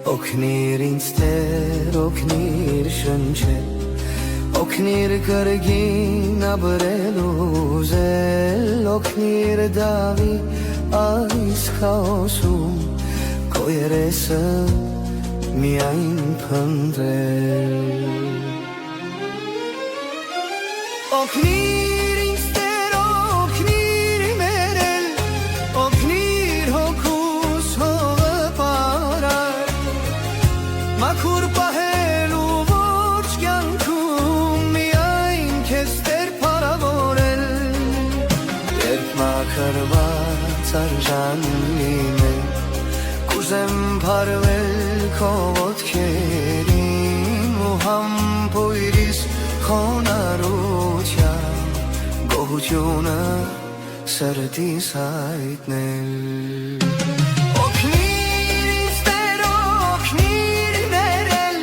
օգնիր ինձ Տեր, օգնիր շնչել, օգնիր կրկին ապրելու զել, օգնիր դավի այս քաոսում, քո երեսը միայն փնտրել։ Օգնիր ինձ Տեր, օգնիր մերել, օգնիր հոգուս հողը պարար, մաքուր պահելու ողջ կյանքում միայն քեզ Տեր փառավորել, երբ մաքրված արժան լինել, կուզեմ փարվել քո ոտքերին ու համբույրիս խոնարհությամբ գոհությունը սրտիս հայտնել։ Օգնիր ինձ Տեր, օգնիր մերել,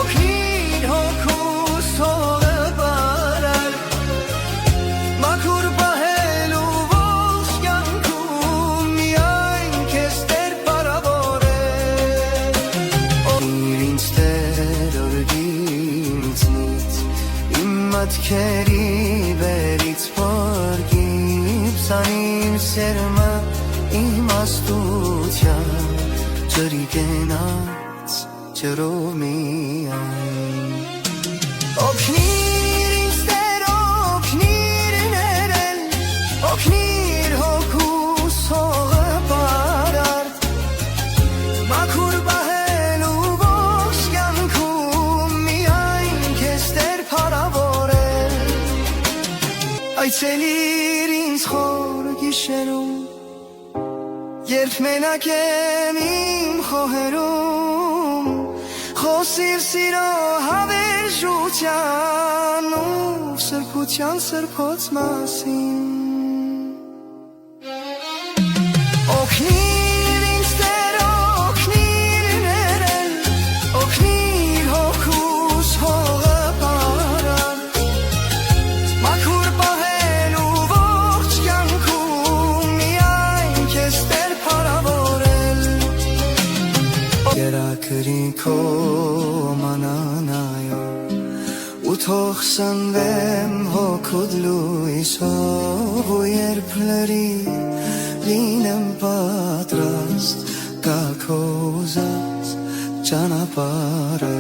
օգնիր հոգուս հողը պարար, մաքուր պահելու ողջ կյանքում միայն քեզ Տեր փառավորել, օգնիր ինձ Տեր օրգինցնից, իմ մտքերի վերից փորկիպսանիմ սերմը իմաստության ջրի կենաց ջրով միայն։ Օգնիր ինձ Տեր, օգնիր ներել, օգնիր հոգուս հողը պարար, մաքուր պահելու ողջ կյանքում միայն քեզ Տեր փառավորել, այցելիր ինձ խոր գիշերում, երբ մենակ եմ իմ խոհերում, խոսիր սիրո հավերժության ու սրբության սրբոց մասին։ Օգնիր ինձ Տեր, օգնիր ներել, օգնիր հոգուս հողը պարար, մաքուր պահելու ողջ կյանքում միայն քեզ Տեր փառավորել, երակրի քո մանանայով ու թող սնվեմ հոգուդ լույսով, ու երբ լրի լինեմ պատրաստ գալ քո ուզած ճանապարհը։